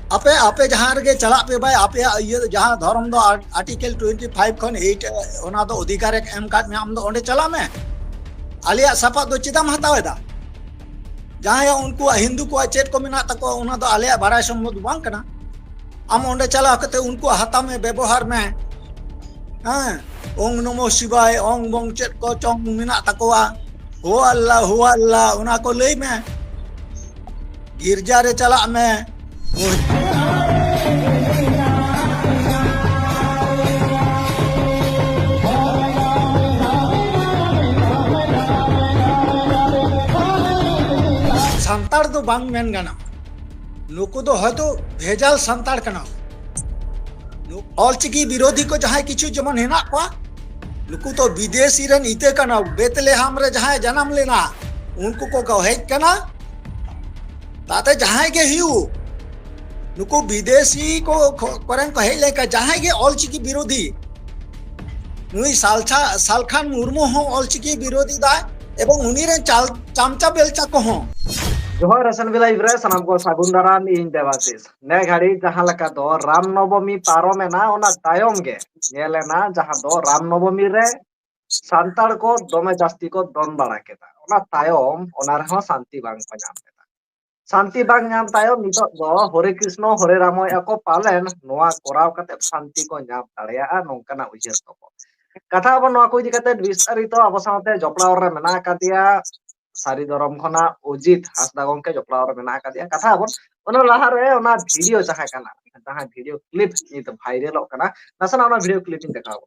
आपे आपे जहाँ रे चला पे भाई आपे ये जहाँ धर्म दो आर्टिकल 25 खन 8 ओना दो अधिकार एम काट में आम दो ओंडे चला में आलिया सपा दो चिदाम हतावेदा जहाँ उनको हिंदू को चेत को मिना तको ओना दो आलिया बाराय सम्मत बांग कना आम ओंडे चला कते उनको हाथा में व्यवहार में हां ओंग नमो शिवाय ओंग बोंग चेत को चोंग मिना तकोआ हो अल्लाह ओना को लई में गिरजा रे चला में संताड़ तो बांग मेन गाना नुकु तो हयतो भेजाल संताड़ कना ऑलचिकी विरोधी को जहां किछु जमन हेना को नुकु तो विदेशी रन इते कना बेतलेहम रे जहां जन्म लेना उनको को हेज कना ताते जहां के हिउ नुकु विदेशी को करन को हेले का जहां के ऑलचिकी विरोधी नुई सालखान मुर्मू हो ऑलचिकी विरोधी दा एवं उनी रे चामचा बेलचा को हो जोहार रसन बिला इब्रे सनाम को सागुन दाराम इन देवाशीष ने घड़ी जहां लका दो राम नवमी पारोमेना ओना तायम गे नेलेना जहां दो राम नवमी रे सांताड़ को दोमे जास्ती को दोन बाड़ा केदा ओना तायम ओना रहो शांति बांग को नाम केदा शांति बांग नाम तायम नितो दो हरे कृष्ण हरे राम एको पालेन नोआ कोराव कते शांति को नाम दाड़िया नोंकाना उजर तो कथा अब नोआ को इदि कते विस्तारित अब साथे जपड़ाव रे मेना कादिया सारी धरम खना अजित हासदा गंके जपड़ाव रे मेना कादिया कथा अब ओना लाहा रे ओना वीडियो जहां कना जहां वीडियो क्लिप नित वायरल कना नसना ओना वीडियो क्लिप इन देखाव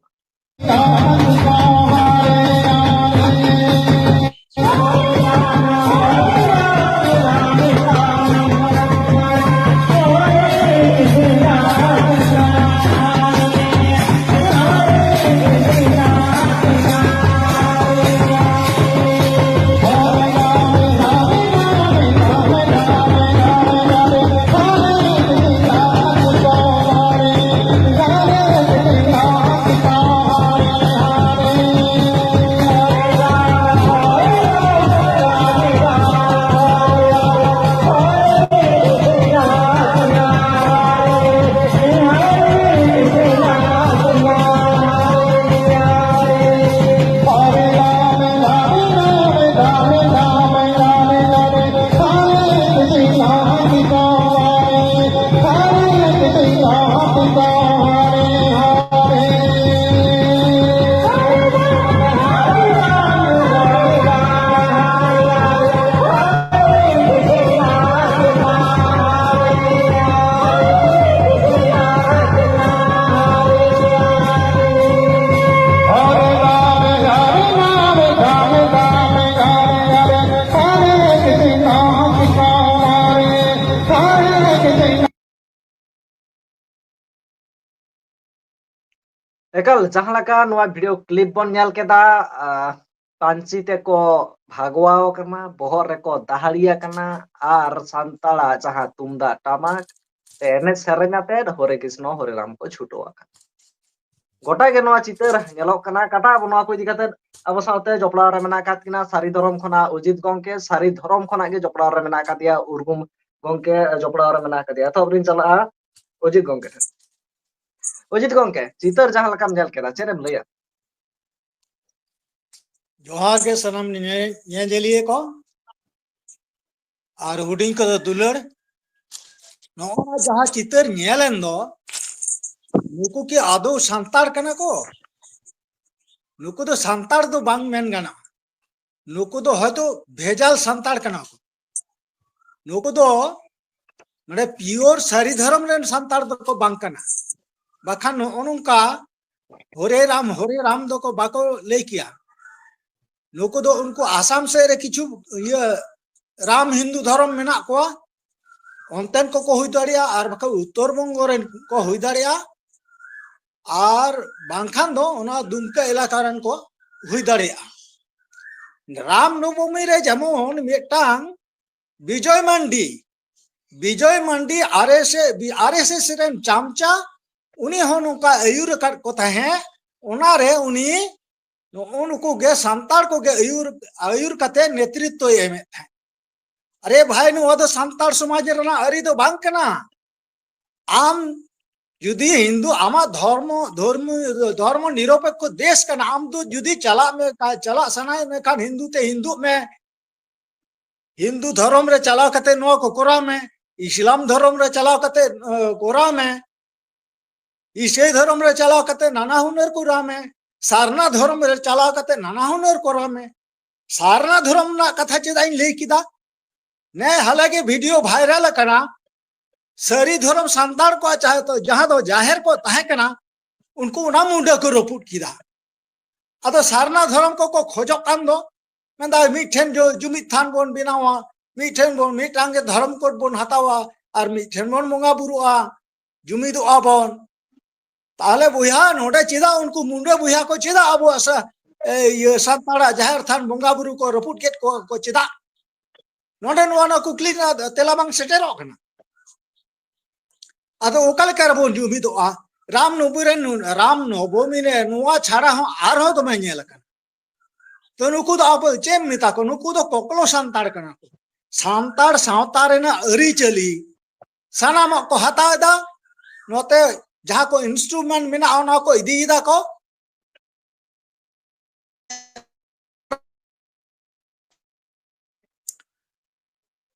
एकल जहां लका नोआ वीडियो क्लिप बन नेल केदा पांची ते को भागवाओ कना बहर रे को दाहड़िया कना आर संताड़ा जहां तुमदा टामाक ते एने सेरेनाते हरे कृष्ण हरे राम को छुटोआ गोटा के नोआ चितर नेलो कना कटा नोआ को इदि कते अब साथे जपड़ा रे मेना कात किना सारी धरम खना अजित गंके सारी धरम खना के जपड़ा रे मेना कादिया उर्गुम गंके जपड़ा रे मेना कादिया तो अबरिन चला अजित गंके अजित गंके चितर जहां लकाम नेल केदा चेरेम लैया जोहार के सनम ने जलिए को और हुडिंग को दुलड़ नोना जहां चितर नेलेन दो नुकु की आदो संताड़ कना को नुकु तो संताड़ तो बांग मेन गाना नुकु तो हयतो भेजाल संताड़ कना को नुकु तो नडे प्योर सारी धर्म रेन संताड़ दो को बांग कना बाखान ओनुका हरे राम दो को बाको ले किया नुकु दो उनको आसाम से रे किछु ये राम हिंदू धर्म मेना को ओनतेन को हुई दाड़िया और बाका उत्तर बंग रेन को हुई दाड़िया और बांखान दो ओना दुमका इलाका रन को हुई दाड़िया राम नवमी रे जेमन मेटांग विजय मांडी आरएसएस रेन चामचा उनी हो नुका आयुर को तहे ओना रे उनी उनको गे संताड़ को गे आयुर कते नेतृत्व एमे अरे भाई नुआ दो संताड़ समाज रना अरी दो बांग कना आम जुदी हिंदू आमा धर्म धर्म धर्म निरपेक्ष देश का आम तो जुदी चला सनाय में खान हिंदू ते हिंदू में हिंदू धर्म रे चला कते नो को कोरा में इस्लाम धर्म रे चला कते कोरा में ईसाई धर्म रे चला कते नाना हुनर कोरा में सारना धर्म रे चला कते नाना हुनर कोरा में सारना धर्म ना कथा चेदा इन लई किदा ने हालांकि वीडियो वायरल कना सारी धर्म सांतार को चाहे तो जहां दो जाहिर को तहे कना उनको ना मुंडा को रपुट किदा अदो सारना धर्म को खोजो कान दो मेंदा मिठेन जो जुमित थान बोन बिनावा मिठेन बोन मिटांगे धर्म कोड बोन हतावा और मिठेन बोन मुंगा बुरुआ जुमिद आबोन ताले बुया नोडे चिदा उनको मुंडे बुया को चिदा अब ये सांतारा जाहिर थान मुंगा बुरु को रपुट केट को चिदा नोडे नोना कुकली ना तेलाबांग सेटेरो कना अदो ओकल करबोन जुमिदोआ राम नवमी ने नुआ छाड़ा हो आरो तो मैं नेल कना तो नुकु दो अब चेम मिता को नुकु दो कोकलो सांतार कना को सांतार सावतार ना अरी चली सानाम को हतादा नोते जहां को इंस्ट्रूमेंट मिना ओना को इदीदा को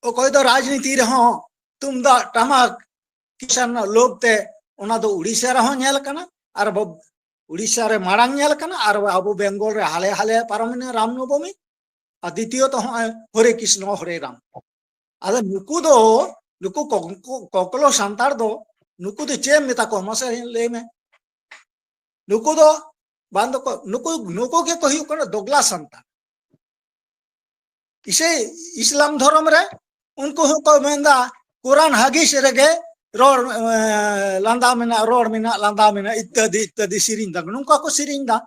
ओ कोई तो राजनीति रे हो तुम दा टमाक किसान लोग ते ओना दो उड़ीसा रे हो नेल कना आर उड़ीसा रे मारांग नेल कना आर अब बेंगल रे हाले हाले पारमिने रामनवमी और द्वितीय तो हरे कृष्ण हरे राम आदो नुकु कोकलो सांतार दो नुकु दो चेम मिता को मसे ले में नुकु दो बांधो को नुकु के कहियो कना दोगला सांतार इसे इस्लाम धर्म रे उनको को मेंदा कुरान हदीस रेगे रोड लांदा मिना रोड मिना लांदा मिना इत्यादि इत्यादि सिरिंग दा नुका को सिरिंग दा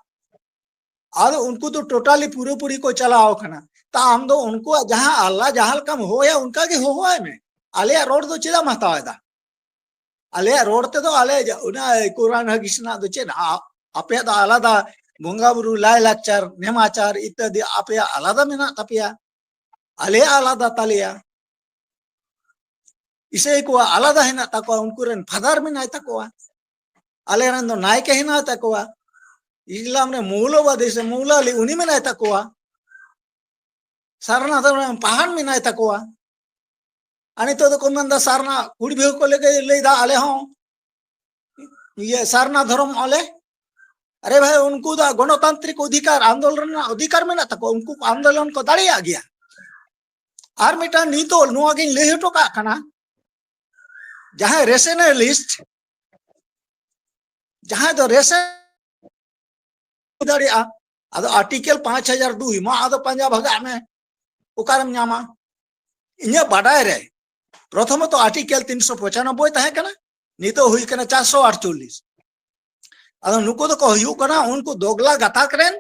आदो उनको तो टोटली पूरे पूरी को चलाओ खाना ता हम दो उनको जहां अल्लाह जहां कम होया उनका के होया में आले रोड तो चिदा महतादा आले रोड ते तो आले उना कुरान हदीस ना दो चेना आपे दा आलादा बोंगा बुरु लाय लाचार नेमाचार इत्यादि आपे आलादा मिना तपिया आले आलादा तालिया इसे को आलादा हिना तको उनको रेन फादर मिना तको आले रन दो नायके हिना तको इस्लाम रे मौलवादी से मौलाली उनी मिना तको सारना धर्म पहान मिना तको अनि तो कोमंदा सारना कुड़ी भी को ले दा आले हो ये सारना धर्म आले अरे भाई उनको दा गणतांत्रिक अधिकार आंदोलन अधिकार में ना तको उनको आंदोलन को दाड़ी आ गया आर मिटा नी तो नुआ गिन ले हटो का कना जहां रेशनलिस्ट जहां तो रेशन दाड़ी आ अदो आर्टिकल 5002 मा अदो पंजा भगा में उकारम न्यामा इन्या बाडाय रे प्रथम तो आर्टिकल 395 तहे कना नी तो हुई कना 448 अदो नुको तो कहयु कना उनको दोगला गाता करेन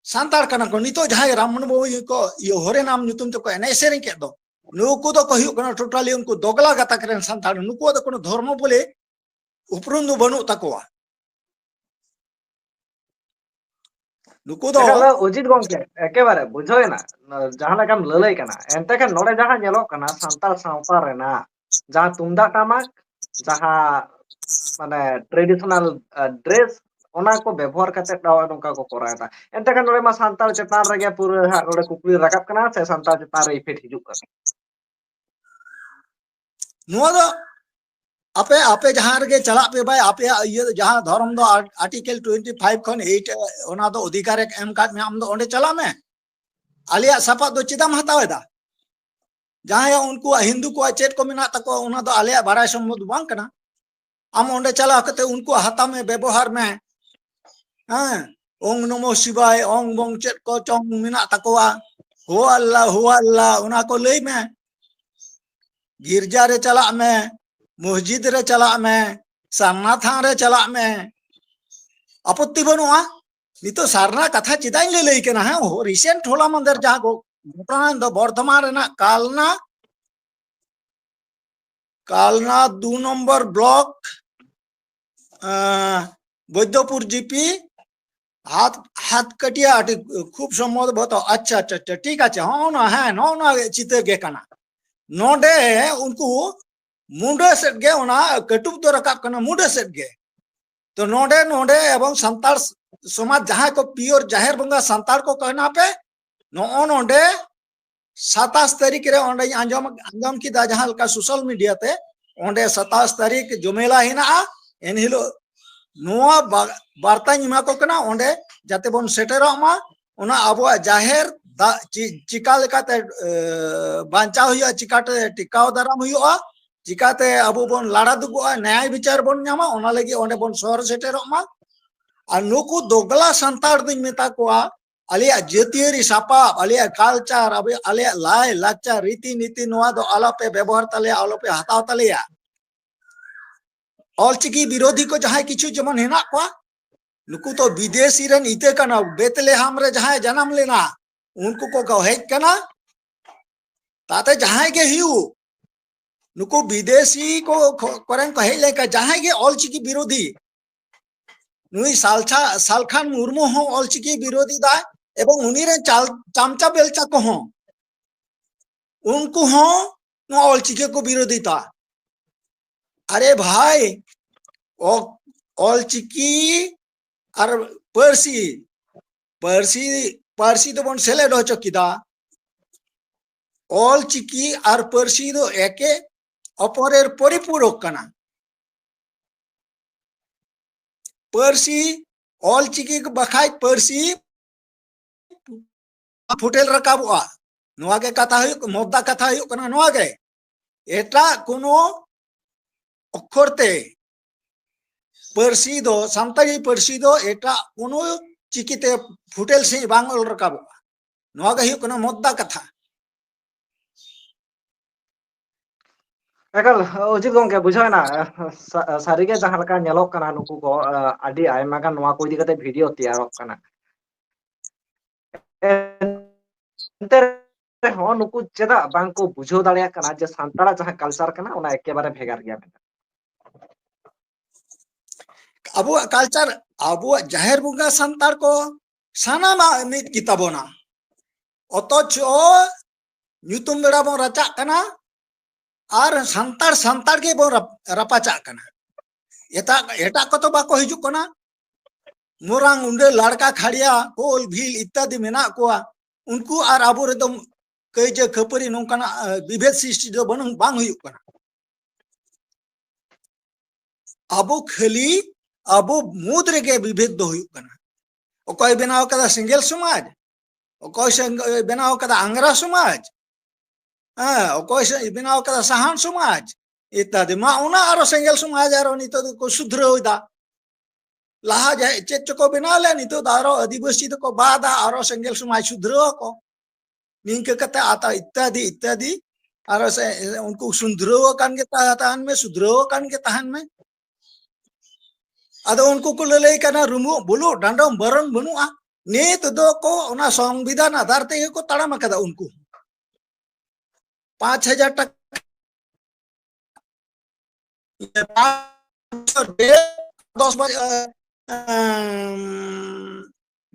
सांतार कना को नी तो जहां रामन बोई को यो हरे नाम नुतुम तो को एने सेरी के दो नुको तो कहयु कना टोटली उनको दोगला गाता करेन सांतार नुको तो कोनो धर्म बोले उपरुम दो बनु तकोआ नुको दो उचित गंके एकेबारे बुझोय ना जहां लकम ललय कना एंते के नोडे जहां नेलो कना सांतार सावता रेना जहां तुमदा टामाक जहां माने ट्रेडिशनल ड्रेस ओना को व्यवहार करते दावा नोका को करायता एंते के नोडे मा सांतार चेतान रेगे पूरे हा नोडे कुकली रकाब कना से सांतार चेतान रे इफेक्ट हिजुक कना नुआ दो आपे आपे जहां रे चला पे भाई आपे ये जहां धर्म दो आर्टिकल 25 खन 8 ओना दो अधिकार एम कार्ड में हम दो ओंडे चला में आलिया सपा दो चिदाम हतावेदा जहां उनको हिंदू को चेट को मिना तको ओना दो आलिया बाराय सम्मत बांग कना हम ओंडे चला कते उनको हाथा में व्यवहार में हां ओम नमो शिवाय ओम बंग चेट को चोंग मिना तकोआ हो अल्लाह ओना को लई में गिरजा रे चला में मस्जिद रे चला में सारना थान रे चला में आपत्ति बनुआ नितो सारना कथा चिदाई ले लई केना है रिसेंट होला मंदिर जहां को घटना दो Bardhaman Raina Kalna 2 number block बैद्यपुर GP हाथ कटिया खूब सम्भवत अच्छा अच्छा अच्छा ठीक है हाँ ना है ना चिते गे कना नोडे उनको मुंडे सेट गे ओना कटुब दो रकाब कना मुंडे सेट गे तो नोडे नोडे एवं संताल समाज जहां को पियोर जाहिर बंगा संताल को कहना पे नो नोडे 27 तारीख रे ओंडे आंजम आंजम की दा जहां का सोशल मीडिया ते ओंडे 27 तारीख जुमेला हिना एन हिलो नोआ वार्ता निमा को कना ओंडे जाते बोन सेटेरो मा ओना अबो जाहिर चिका लेकाते बांचा हुआ चिकाते टिकाव दाराम हुआ चिकाते अबो बोन लाड़ा दुगुआ न्याय विचार बोन न्यामा ओना लगी ओंडे बोन शहर सेटेरो मा और नुकु दोगला संतार दिन मेता कोआ अलिया जतियरी सापाब अलिया कल्चर अब अलिया लाई लाचार रीति नीति नोआ दो आलोपे व्यवहार तले आलोपे हताव तलेया ऑलचिकी विरोधी को जहां किछु जमन हेना कोआ नुकु तो विदेशी रन इते कना बेतलेहम रे जहां जन्म लेना उनको को हेज कना ताते जहां के हिउ नुकु विदेशी को कोरेन को हेज लेका जहां के ऑलचिकी विरोधी नुई सालखान मुर्मू हो ऑलचिकी विरोधी दा एवं उनी रे चामचा बेलचा को हो उनको हो नो ऑलचिकी को विरोधी था अरे भाई ऑलचिकी और पर्सी पर्सी पर्सी तो बन सेले दो चकिदा ऑलचिकी और पर्सी दो एके अपरेर परिपूरक कना पर्सी ऑलचिकी को बखाई पर्सी फुटेल रकाबुआ नोआ के कथा हुई मोद्दा कथा हुई कना नोआ के एटा कोनो अक्षरते पर्सी दो सान्ताली पर्सी दो एटा कोनो चिकीते फुटेल से बांग ओल रकाबुआ नोआ के हुई कना मोद्दा कथा एकल अजित गंके बुझायना सारिगे जहां लका नेलोक कना नुकु को आदि आयमा गान नोआ को इदि कते वीडियो तैयारक कना एंते हो नुकु चेदा बांग को बुझो दाड़िया कना जे सांतारा जहां कल्चर कना ओना एके बारे भेगार गया मेना अबो कल्चर अबो जाहिर बुंगा संतार को सानामा मित किताबोना अतचो न्यूतुम बेड़ा बो रचा कना और संतार संतार के बो रपाचा कना एटा एटा को तो बाको हिजु कना मोरांग उंडे लड़का खड़िया कोल भील इत्यादि मेना कोआ उनको और अबो एकदम कई जे खपरी नोंकाना विभेद सृष्टि दो बन बांग हुयु कना अबो खाली अबो मुद्रे के विभेद दो हुयु कना ओकय बनाव कदा सिंगल समाज ओकय बनाव कदा आंग्रा समाज ओकय बनाव कदा सहान समाज इत्यादि मा उना आरो सिंगल समाज आरो नितो को सुधरौदा लाहा जाय चेच को बनाले नितो दारो आदिवासी को बादा आरो सिंगल समाज सुधरो को निंके कते आता इत्यादि इत्यादि आरो से उनको सुधरो कान के ताहन में सुधरो कान के ताहन में अदो उनको को लले कना रुमु बुलु डांडम बरन बनुआ नेत दो को ओना संविधान आधार ते को ताड़ाम कदा उनको 5000 टका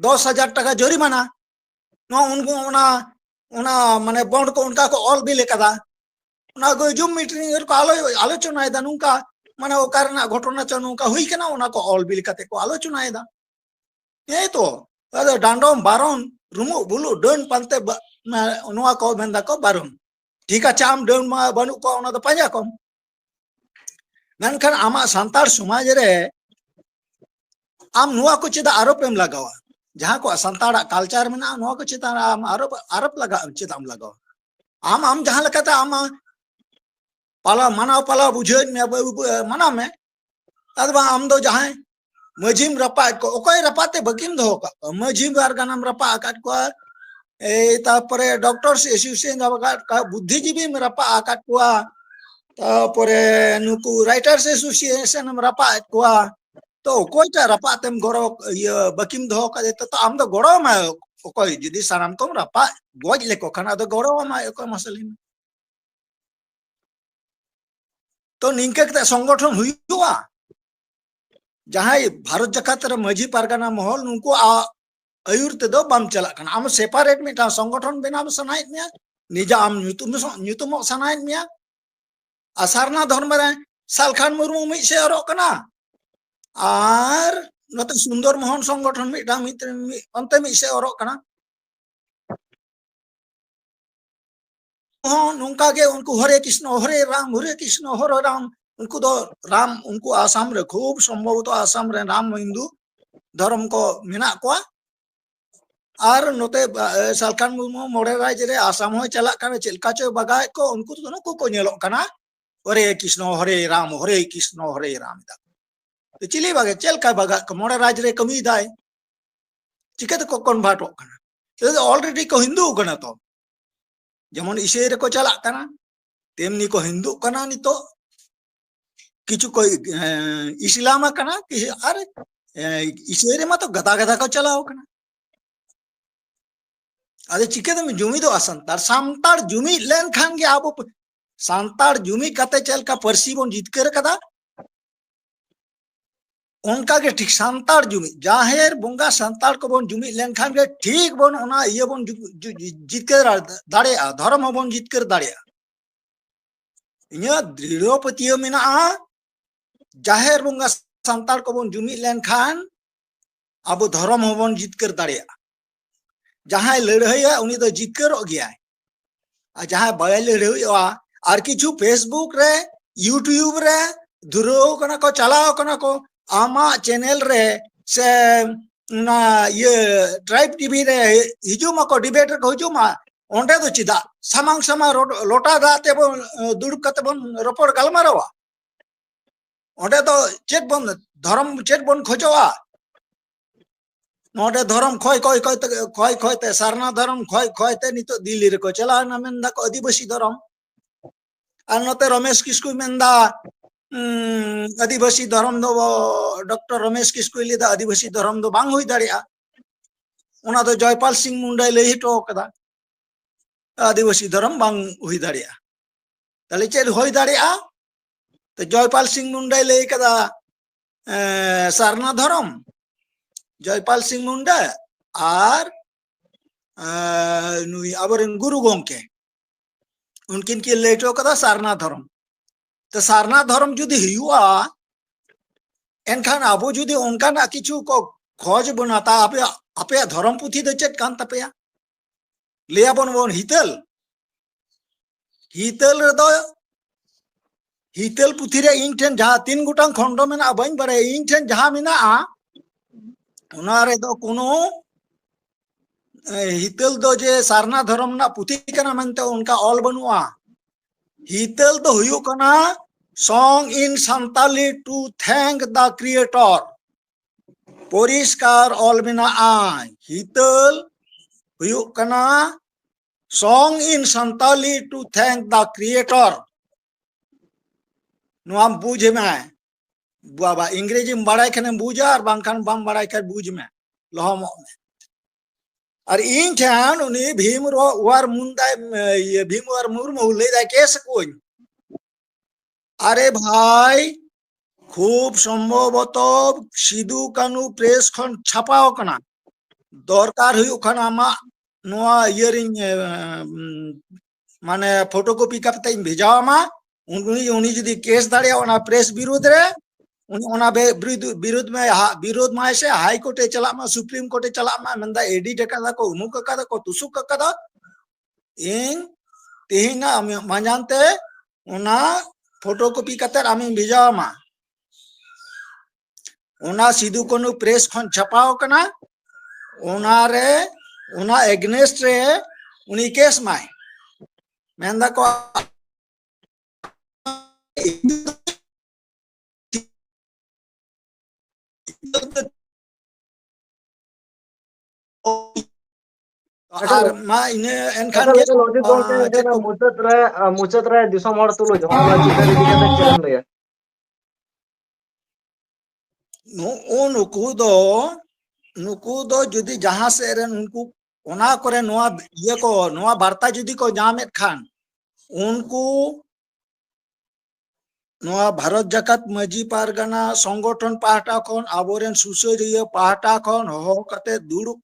10,000 टका जरिमाना नो उनको ओना माने बॉन्ड को उनका को ऑल बिल कदा ओना को जुम मीटिंग को आलोचना है नुका माने ओ कारण घटना चनु का हुई केना ओना को ऑल बिल कते को आलोचना है ए तो अदो डांडम बारन रुमु बुलु डन पानते नोआ को मेंदा को बारन ठीक है आम डन मा बनु को ओना दो पांजा कम मेनखान आमा संतार समाज रे आम नोआ को चेदा आरोप एम लगावा जहां को संताड़ा कल्चर में ना नोआ को चेदा आम आरोप लगा चेदा आम लगावा आम जहां लकाता आम पाला माना पाला बुझे माना में तदबा आम दो जहां मजिम रपा को ओकय रपाते बकिम दो का मजिम बार गानाम रपा आकाट को ए तापरे डॉक्टर्स एसोसिएशन का बुद्धिजीवी में रपा आकाट को तापरे नुकु राइटर्स एसोसिएशन में रपा को तो कोईटा रपातेम गरो ये बकिम दो का तो आम दो गरो में ओकय जदी सानाम को रपा गोज लेको खाना दो गरो में ओकय मसली में तो निंके संगठन हुआ जहां भारत जकात रे मजी पारगाना महल नुको आयुर ते दो बाम चला कना आम सेपरेट मिटा संगठन बनाम सनाइत मिया निजा आम न्यूतुम सनाइत मिया सारना धर्म रे सालखान मुर्मू मिद से अरोग कना और नोते सुंदर मोहन संगठन मिटांग अंते मिद से अरोग कना नौका के उनको हरे कृष्ण हरे राम उनको दो राम उनको आसाम रे खूब संभवतः आसाम रे राम हिंदू धर्म को मेना को और नोते सालखान मुर्मू मोड़े राज्य रे आसाम हो चला कने चलका चो बगाए को उनको तो नको को नेलो कना हरे कृष्ण हरे राम तो चिली बागे चलका बगा को मोड़े राज्य रे कमी दाय चिकते को कन्वर्ट कना तो ऑलरेडी को हिंदू कना तो जेमन इसे रे को चला कना तेमनी को हिंदू कना नितो किछु को इस्लाम कना कि अरे इसे रे मा तो गदा गदा को चलाओ कना अरे चिकेते में जुमी दो संतार सामतार जुमी लेन खान के आबो सानतार जुमी कते चलका परसी बन जितकर कदा उनका के ठीक सानतार जुमी जाहेर बोंगा सानतार को बन जुमी लेन खान के ठीक बन ओना ये बन जितकर दाड़ेया धर्म बन जितकर दाड़ेया इन्या दृढ़पतिय मेना जाहेर बोंगा सानतार को बन जुमी लेन खान अब धर्म बन जितकर दाड़ेया जहां लड़ाइया उनी तो जितकर गया और जहां बाय लड़ाइया और किछु फेसबुक रे यूट्यूब रे धुरो कना को चलाओ कना को आमा चैनल रे से ना ये ट्राइब टीवी रे हिजुमा को डिबेट को हिजुमा ओंडे तो चिदा सामांग समा लोटा दाते बन दुड़ुब कते बन रपड़ गलमारवा ओंडे तो चेक बन धर्म चेक बन खोजवा नोडे धर्म खोय ते सारना धर्म खोय ते नितो दिल्ली रे को चला ना मेंदा को आदिवासी धर्म और नोते रमेश किस्कू मेंदा आदिवासी धर्म दो डॉक्टर रमेश किस्कू लेदा आदिवासी धर्म दो बांग हुई दाड़िया उना तो जयपाल सिंह मुंडा लई हिटो कदा आदिवासी धर्म बांग हुई दाड़िया तले चेद होई दाड़िया तो जयपाल सिंह मुंडा लई कदा सारना धर्म जयपाल सिंह मुंडा और नुई अबरन गुरु गोंके उनकिन की लेटो कदा सारना धर्म तो सारना धर्म जुदी हुआ एनखान आबो जुदी उनका ना किछु को खोज बनाता आपे आपे धर्म पुथी दो चेत कान तपेया लेया बन हितल रे दो हितल पुथी रे इन ठेन जहां 3 गुटांग खंडो मेना बाइन बारे इन ठेन जहां मेना उनारे दो कोनो हितल दो जे सारना धर्म ना पुथी कना मनते उनका ऑल बनुआ हितल दो हुयु कना song in Santali to thank the creator परिष्कार ऑल बिना हितल हुयु कना song in Santali to thank the creator नुआम बुझे में बाबा इंग्रेजी में बड़ाई खाने बुझा और बांखान बाम बड़ाई कर बुझ में लहम में और इन ठान उनी भीम वार मुंडा ये भीम वार मुर्मू ले दा केस कोई अरे भाई खूब संभवत सिदू कानू प्रेस खन छापाओ कना दरकार हुयु खाना मा नोआ इयरिंग माने फोटोकॉपी करते भेजावा मा उनी जुदी केस दाड़िया ओना प्रेस विरोध रे विरोध में से हाई कोर्टे चला सुप्रीम कोर्टे चला मेंदा एडिट कदा को उमुक कदा को तुसुक कदा इन तेहिना मांजानते ओना फोटोकॉपी कतर आमी भेजावा ओना सिदू कानू प्रेस खन छपाओ कना ओना रे ओना एग्नेस्ट रे उनी केस माय मेंदा को और मा इने एनखान के लॉजिक बोलते हैं मुचत रे दिसम हड़ तुलो जहां चितर इदी कते चेम ले नुकु दो जुदी जहां से रे उनको ओना करे नोआ ये को नोआ वार्ता जुदी को जामेत खान उनको नोआ भारत जाकात मजी पारगाना संगठन पाहटा खन आबोरेन सुसरिया पाहटा खन हो कते दुड़ु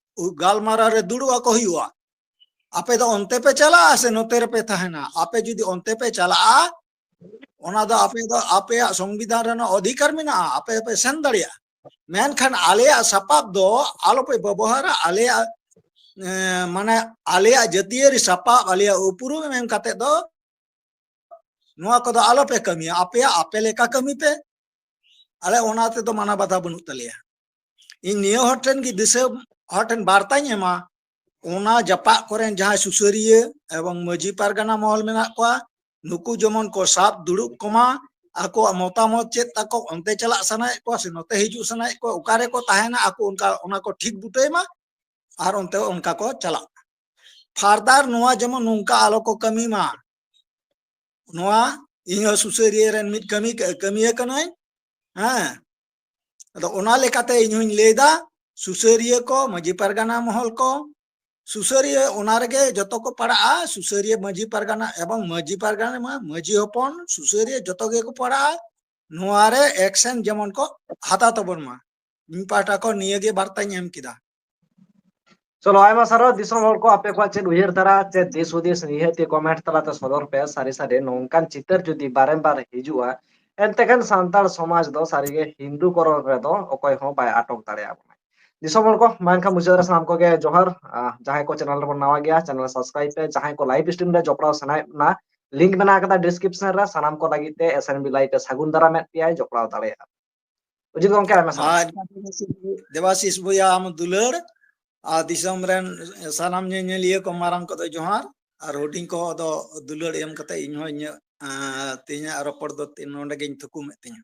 गालमारा रे दुड़ुआ को हुआ आपे तो अंते पे चला से नोते रे पे थाना आपे जुदी अंते पे चला ᱚᱱᱟ ᱫᱚ ᱟᱯᱮᱭᱟᱜ ᱥᱚᱝᱵᱤᱫᱷᱟᱱ ᱨᱮᱱᱟᱜ ᱚᱫᱷᱤᱠᱟᱨ ᱢᱮᱱᱟᱜᱼᱟ, ᱟᱯᱮ ᱯᱮ ᱥᱮᱱ ᱫᱟᱲᱮᱭᱟᱜᱼᱟ, ᱢᱮᱱᱠᱷᱟन ᱟᱞᱮᱭᱟᱜ ᱥᱟᱯᱟᱵ ᱫᱚ ᱟᱞᱚᱯᱮ ᱵᱮᱵᱚᱦᱟᱨᱟ, ᱟᱞᱮᱭᱟᱜ ᱢᱟᱱᱮ ᱟᱞᱮᱭᱟᱜ ᱡᱟᱹᱛᱤᱭᱟᱹᱨᱤ ᱥᱟᱯᱟᱵ ᱟᱞᱮᱭᱟᱜ ᱩᱯᱨᱩᱢ ᱮᱢ ᱠᱟᱛᱮ ᱫᱚ ᱱᱚᱣᱟ ᱠᱚᱫᱚ ᱟᱞᱚᱯᱮ ᱠᱟᱹᱢᱤᱭᱟ, ᱟᱯᱮᱭᱟᱜ ᱟᱯᱮ ᱞᱮᱠᱟ ᱠᱟᱹᱢᱤ ᱯᱮ, ᱟᱞᱮ ᱚᱱᱟ ᱛᱮᱫᱚ ᱢᱟᱱᱟ ᱵᱟᱫᱷᱟ ᱵᱟᱹᱱᱩᱜ ᱛᱟᱞᱮᱭᱟ। ᱤᱧ ᱱᱤᱭᱟᱹ ᱦᱚᱲ ᱴᱷᱮᱱ ᱜᱮ ᱫᱤᱥᱟᱹ ᱦᱚᱲ ᱴᱷᱮᱱ ᱵᱟᱨᱛᱟᱧ ᱮᱢᱟ, ᱚᱱᱟ ᱡᱟᱯᱟᱜ ᱠᱚᱨᱮᱱ ᱡᱟᱦᱟᱸᱭ ᱥᱩᱥᱟᱹᱨᱤᱭᱟᱹ ᱮᱵᱚᱝ ᱢᱟᱺᱡᱷᱤ ᱯᱟᱨᱜᱟᱱᱟ ᱢᱚᱦᱚᱞ ᱢᱮᱱᱟᱜ ᱠᱚᱣᱟ, ᱱᱩᱠᱩ ᱡᱮᱢᱚᱱ ᱠᱚ ᱥᱟᱵ ᱫᱩᱲᱩᱵ ᱠᱚᱢᱟ, ᱟᱠᱚᱣᱟᱜ ᱢᱚᱛᱟᱢᱚᱛ ᱪᱮᱫ ᱛᱟᱠᱚ, ᱚᱱᱛᱮ ᱪᱟᱞᱟᱜ ᱥᱟᱱᱟᱭᱮᱫ ᱠᱚᱣᱟ ᱥᱮ ᱱᱚᱛᱮ ᱦᱤᱡᱩᱜ ᱥᱟᱱᱟᱭᱮᱫ ᱠᱚᱣᱟ, ᱚᱠᱟᱨᱮ ᱠᱚ ᱛᱟᱦᱮᱱᱟ ᱟᱠᱚ ᱚᱱᱟ ᱠᱚ ᱴᱷᱤᱠ ᱵᱩᱴᱟᱹᱭ ᱢᱟ ᱟᱨ ᱚᱱᱛᱮ ᱚᱱᱠᱟ ᱠᱚ ᱪᱟᱞᱟᱜ। ᱯᱷᱟᱨᱫᱟᱨ ᱱᱚᱣᱟ ᱡᱮᱢᱚᱱ ᱱᱚᱝᱠᱟ ᱟᱞᱚ ᱠᱚ ᱠᱟᱹᱢᱤ ᱢᱟ, ᱱᱚᱣᱟ ᱤᱧᱦᱚᱸ ᱥᱩᱥᱟᱹᱨᱤᱭᱟᱹ ᱨᱮᱱ ᱢᱤᱫ ᱠᱟᱹᱢᱤᱭᱟᱹ ᱠᱟᱹᱱᱟᱹᱧ, ᱦᱮᱸ। ᱟᱫᱚ ᱚᱱᱟ ᱞᱮᱠᱟᱛᱮ ᱤᱧ ᱦᱚᱧ ᱞᱟᱹᱭᱫᱟ, ᱥᱩᱥᱟᱹᱨᱤᱭᱟᱹ ᱠᱚ, ᱢᱟᱺᱡᱷᱤ ᱯᱟᱨᱜᱟᱱᱟ ᱢᱚᱦᱚᱞ ᱠᱚ, ᱥᱩᱥᱟᱹᱨᱤᱭᱟᱹ ᱚᱱᱟ ᱨᱮᱜᱮ ᱡᱚᱛᱚ ᱠᱚ ᱯᱟᱲᱟᱜᱼᱟ, ᱥᱩᱥᱟᱹᱨᱤᱭᱟᱹ ᱢᱟᱺᱡᱷᱤ ᱯᱟᱨᱜᱟᱱᱟ ᱮᱵᱚᱝ ᱢᱟᱺᱡᱷᱤ ᱯᱟᱨᱜᱟᱱᱟ ᱢᱟ ᱢᱟᱺᱡᱷᱤ ᱦᱚᱯᱚᱱ ᱥᱩᱥᱟᱹᱨᱤᱭᱟᱹ ᱡᱚᱛᱚ ᱜᱮᱠᱚ ᱯᱟᱲᱟᱜᱼᱟ, ᱱᱚᱣᱟᱨᱮ ᱮᱠᱥᱮᱱ ᱡᱮᱢᱚᱱ ᱠᱚ ᱦᱟᱛᱟᱣ ᱛᱟᱵᱚᱱ ᱢᱟ। ᱤᱧ ᱯᱟᱦᱴᱟ ᱠᱷᱚᱱ ᱱᱤᱭᱟᱹᱜᱮ ᱵᱟর্তাᱧ ᱮᱢ ᱠᱮᱫᱟ। चलो आयमा सारो दिसम हर को आपे को चेद उयहर तारा चेद दिस हुदिस निहति कमेंट तालाते सदर पे सारी सारी नोंकान चितर जुदी बारंबार हिजुआ एनतेकन सांताल समाज दो सारीगे हिंदू करण रे दो अकय हो बाय आटक दाड़े आबो दिसम हर को मानखा मुजर साम को गे जोहर जहां को चैनल रे नवा गया चैनल सब्सक्राइब पे जहां को लाइव स्ट्रीम रे जपड़ा सनाय ना लिंक बना कदा डिस्क्रिप्शन रे सनाम को लगी ते एसएनबी लाइव पे सागुन दारा में पियाय जपड़ा दाड़े उजित गंके आयमा सारो देवाशीष भैया आम दुलर आ दिसम रेन सानाम ñeñeliya को मारांग को जोहार और हुडिंग को दो दुलर एम कते इन हो इन तेኛ रोपड़ दो नोंडे गेñ थुकुम तिᱧ